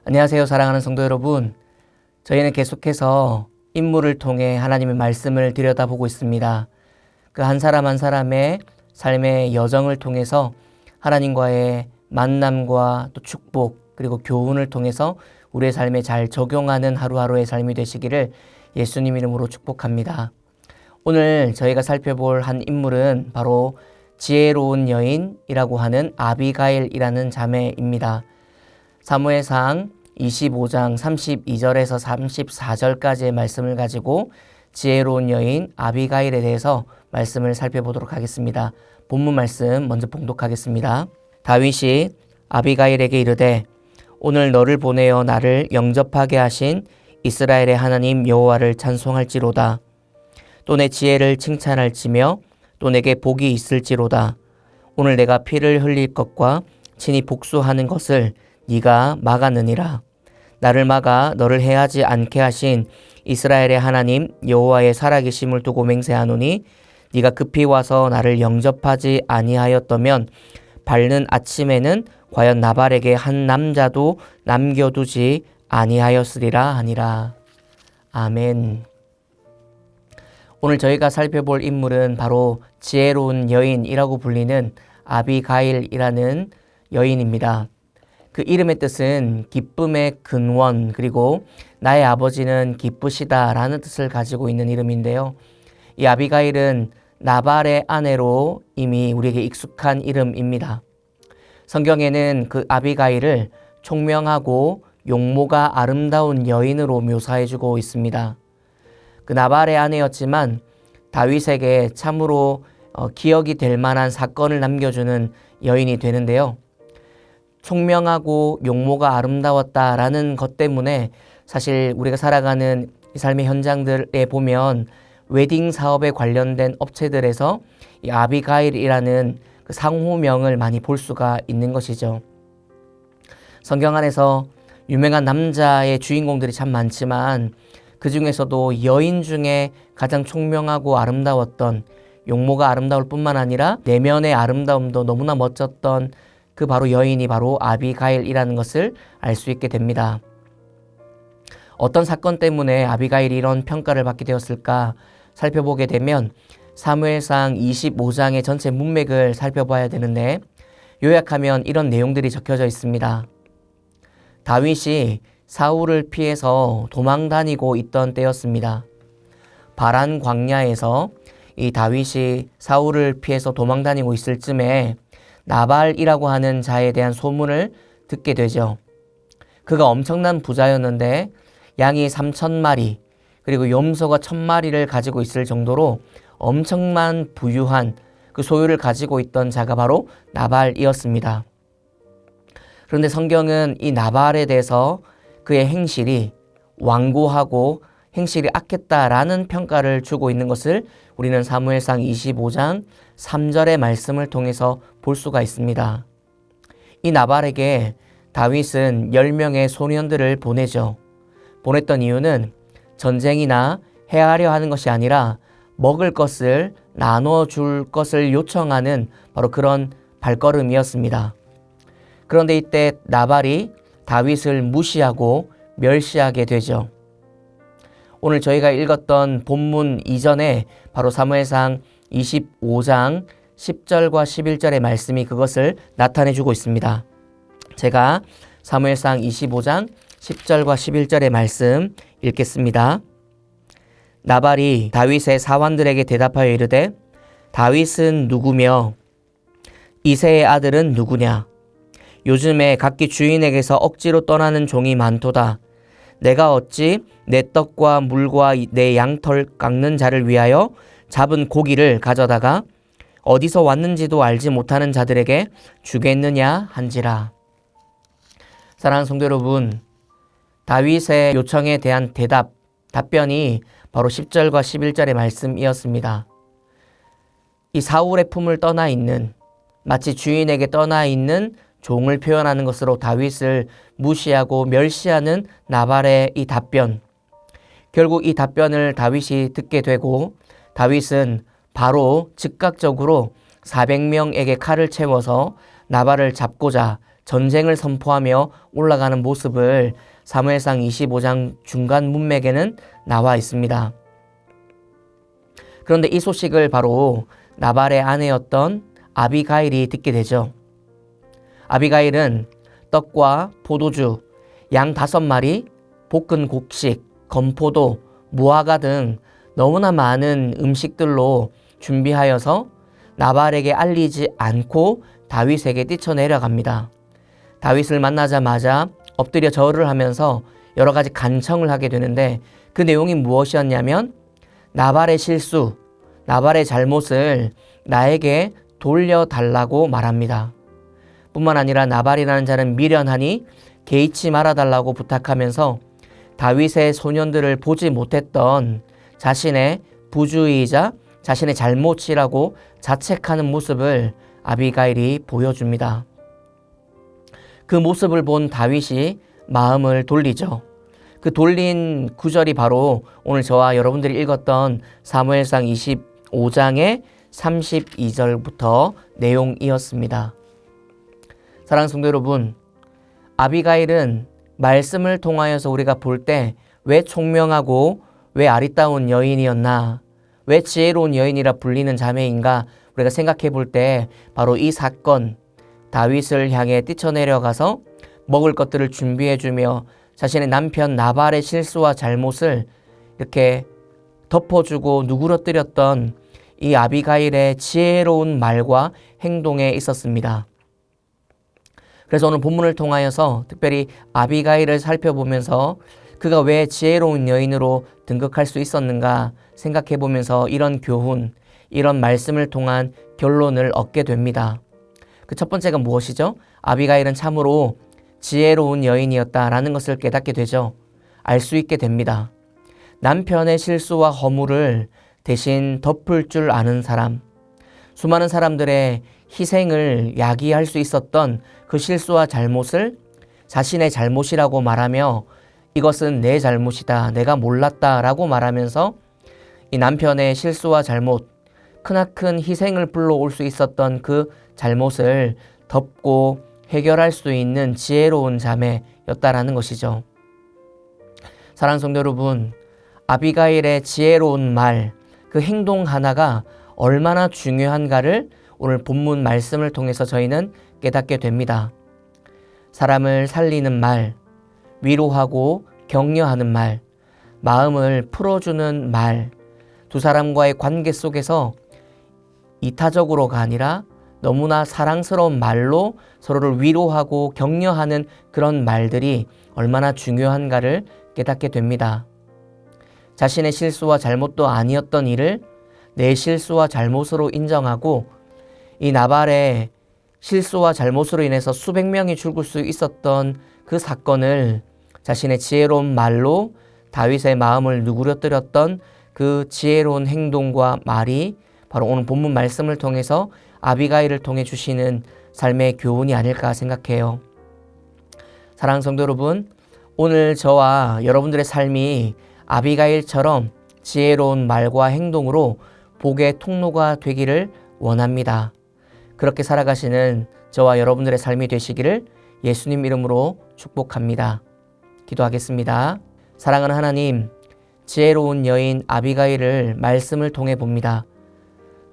안녕하세요, 사랑하는 성도 여러분. 저희는 계속해서 인물을 통해 하나님의 말씀을 들여다보고 있습니다. 그 한 사람 한 사람의 삶의 여정을 통해서 하나님과의 만남과 또 축복 그리고 교훈을 통해서 우리의 삶에 잘 적용하는 하루하루의 삶이 되시기를 예수님 이름으로 축복합니다. 오늘 저희가 살펴볼 한 인물은 바로 지혜로운 여인이라고 하는 아비가일이라는 자매입니다. 사무엘상 25장 32절에서 34절까지의 말씀을 가지고 지혜로운 여인 아비가일에 대해서 말씀을 살펴보도록 하겠습니다. 본문 말씀 먼저 봉독하겠습니다. 다윗이 아비가일에게 이르되 오늘 너를 보내어 나를 영접하게 하신 이스라엘의 하나님 여호와를 찬송할지로다. 또 내 지혜를 칭찬할지며 또 내게 복이 있을지로다. 오늘 내가 피를 흘릴 것과 친히 복수하는 것을 네가 막았느니라. 나를 막아 너를 해하지 않게 하신 이스라엘의 하나님 여호와의 살아계심을 두고 맹세하노니 네가 급히 와서 나를 영접하지 아니하였더면 밝는 아침에는 과연 나발에게 한 남자도 남겨두지 아니하였으리라 하니라. 아멘. 오늘 저희가 살펴볼 인물은 바로 지혜로운 여인이라고 불리는 아비가일이라는 여인입니다. 그 이름의 뜻은 기쁨의 근원 그리고 나의 아버지는 기쁘시다 라는 뜻을 가지고 있는 이름인데요. 이 아비가일은 나발의 아내로 이미 우리에게 익숙한 이름입니다. 성경에는 그 아비가일을 총명하고 용모가 아름다운 여인으로 묘사해주고 있습니다. 그 나발의 아내였지만 다윗에게 참으로 기억이 될 만한 사건을 남겨주는 여인이 되는데요. 총명하고 용모가 아름다웠다라는 것 때문에 사실 우리가 살아가는 삶의 현장들에 보면 웨딩 사업에 관련된 업체들에서 이 아비가일이라는 그 상호명을 많이 볼 수가 있는 것이죠. 성경 안에서 유명한 남자의 주인공들이 참 많지만 그 중에서도 여인 중에 가장 총명하고 아름다웠던, 용모가 아름다울 뿐만 아니라 내면의 아름다움도 너무나 멋졌던 그 바로 여인이 바로 아비가일이라는 것을 알 수 있게 됩니다. 어떤 사건 때문에 아비가일이 이런 평가를 받게 되었을까 살펴보게 되면 사무엘상 25장의 전체 문맥을 살펴봐야 되는데 요약하면 이런 내용들이 적혀져 있습니다. 다윗이 사울을 피해서 도망 다니고 있던 때였습니다. 바란 광야에서 이 다윗이 사울을 피해서 도망 다니고 있을 쯤에 나발이라고 하는 자에 대한 소문을 듣게 되죠. 그가 엄청난 부자였는데 양이 3,000마리 그리고 염소가 1,000마리를 가지고 있을 정도로 엄청난 부유한 그 소유를 가지고 있던 자가 바로 나발이었습니다. 그런데 성경은 이 나발에 대해서 그의 행실이 완고하고 행실이 악했다라는 평가를 주고 있는 것을 우리는 사무엘상 25장 3절의 말씀을 통해서 볼 수가 있습니다. 이 나발에게 다윗은 10명의 소년들을 보내죠. 보냈던 이유는 전쟁이나 해하려 하는 것이 아니라 먹을 것을 나눠줄 것을 요청하는 바로 그런 발걸음이었습니다. 그런데 이때 나발이 다윗을 무시하고 멸시하게 되죠. 오늘 저희가 읽었던 본문 이전에 바로 사무엘상 25장 10절과 11절의 말씀이 그것을 나타내주고 있습니다. 제가 사무엘상 25장 10절과 11절의 말씀 읽겠습니다. 나발이 다윗의 사환들에게 대답하여 이르되 다윗은 누구며 이새의 아들은 누구냐? 요즘에 각기 주인에게서 억지로 떠나는 종이 많도다. 내가 어찌 내 떡과 물과 내 양털 깎는 자를 위하여 잡은 고기를 가져다가 어디서 왔는지도 알지 못하는 자들에게 주겠느냐 한지라. 사랑하는 성도 여러분, 다윗의 요청에 대한 답변이 바로 10절과 11절의 말씀이었습니다. 이 사울의 품을 떠나 있는, 마치 주인에게 떠나 있는 종을 표현하는 것으로 다윗을 무시하고 멸시하는 나발의 이 답변. 결국 이 답변을 다윗이 듣게 되고 다윗은 바로 즉각적으로 400명에게 칼을 채워서 나발을 잡고자 전쟁을 선포하며 올라가는 모습을 사무엘상 25장 중간 문맥에는 나와 있습니다. 그런데 이 소식을 바로 나발의 아내였던 아비가일이 듣게 되죠. 아비가일은 떡과 포도주, 양 5마리, 볶은 곡식, 건포도, 무화과 등 너무나 많은 음식들로 준비하여서 나발에게 알리지 않고 다윗에게 뛰쳐내려갑니다. 다윗을 만나자마자 엎드려 절을 하면서 여러 가지 간청을 하게 되는데 그 내용이 무엇이었냐면 나발의 실수, 나발의 잘못을 나에게 돌려달라고 말합니다. 뿐만 아니라 나발이라는 자는 미련하니 개의치 말아달라고 부탁하면서 다윗의 소년들을 보지 못했던 자신의 부주의이자 자신의 잘못이라고 자책하는 모습을 아비가일이 보여줍니다. 그 모습을 본 다윗이 마음을 돌리죠. 그 돌린 구절이 바로 오늘 저와 여러분들이 읽었던 사무엘상 25장의 32절부터 내용이었습니다. 사랑하는 성도 여러분, 아비가일은 말씀을 통하여서 우리가 볼 때 왜 총명하고 왜 아리따운 여인이었나, 왜 지혜로운 여인이라 불리는 자매인가 우리가 생각해 볼 때 바로 이 사건, 다윗을 향해 뛰쳐내려가서 먹을 것들을 준비해 주며 자신의 남편 나발의 실수와 잘못을 이렇게 덮어주고 누그러뜨렸던 이 아비가일의 지혜로운 말과 행동에 있었습니다. 그래서 오늘 본문을 통하여서 특별히 아비가일을 살펴보면서 그가 왜 지혜로운 여인으로 등극할 수 있었는가 생각해 보면서 이런 교훈, 이런 말씀을 통한 결론을 얻게 됩니다. 그 첫 번째가 무엇이죠? 아비가일은 참으로 지혜로운 여인이었다라는 것을 깨닫게 되죠. 알 수 있게 됩니다. 남편의 실수와 허물을 대신 덮을 줄 아는 사람, 수많은 사람들의 희생을 야기할 수 있었던 그 실수와 잘못을 자신의 잘못이라고 말하며 이것은 내 잘못이다, 내가 몰랐다라고 말하면서 이 남편의 실수와 잘못, 크나큰 희생을 불러올 수 있었던 그 잘못을 덮고 해결할 수 있는 지혜로운 자매였다라는 것이죠. 사랑하는 성도 여러분, 아비가일의 지혜로운 말, 그 행동 하나가 얼마나 중요한가를 오늘 본문 말씀을 통해서 저희는 깨닫게 됩니다. 사람을 살리는 말, 위로하고 격려하는 말, 마음을 풀어주는 말, 두 사람과의 관계 속에서 이타적으로가 아니라 너무나 사랑스러운 말로 서로를 위로하고 격려하는 그런 말들이 얼마나 중요한가를 깨닫게 됩니다. 자신의 실수와 잘못도 아니었던 일을 내 실수와 잘못으로 인정하고 이 나발의 실수와 잘못으로 인해서 수백 명이 죽을 수 있었던 그 사건을 자신의 지혜로운 말로 다윗의 마음을 누그러뜨렸던 그 지혜로운 행동과 말이 바로 오늘 본문 말씀을 통해서 아비가일을 통해 주시는 삶의 교훈이 아닐까 생각해요. 사랑하는 성도 여러분, 오늘 저와 여러분들의 삶이 아비가일처럼 지혜로운 말과 행동으로 복의 통로가 되기를 원합니다. 그렇게 살아가시는 저와 여러분들의 삶이 되시기를 예수님 이름으로 축복합니다. 기도하겠습니다. 사랑하는 하나님, 지혜로운 여인 아비가일을 말씀을 통해 봅니다.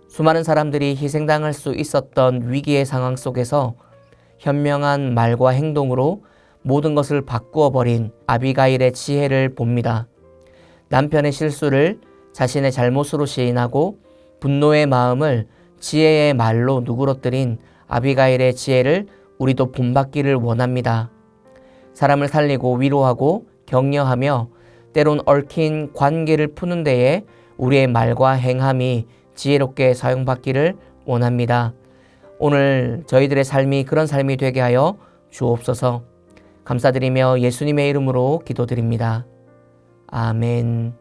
수많은 사람들이 희생당할 수 있었던 위기의 상황 속에서 현명한 말과 행동으로 모든 것을 바꾸어 버린 아비가일의 지혜를 봅니다. 남편의 실수를 자신의 잘못으로 시인하고 분노의 마음을 지혜의 말로 누그러뜨린 아비가일의 지혜를 우리도 본받기를 원합니다. 사람을 살리고 위로하고 격려하며 때론 얽힌 관계를 푸는 데에 우리의 말과 행함이 지혜롭게 사용받기를 원합니다. 오늘 저희들의 삶이 그런 삶이 되게 하여 주옵소서. 감사드리며 예수님의 이름으로 기도드립니다. 아멘.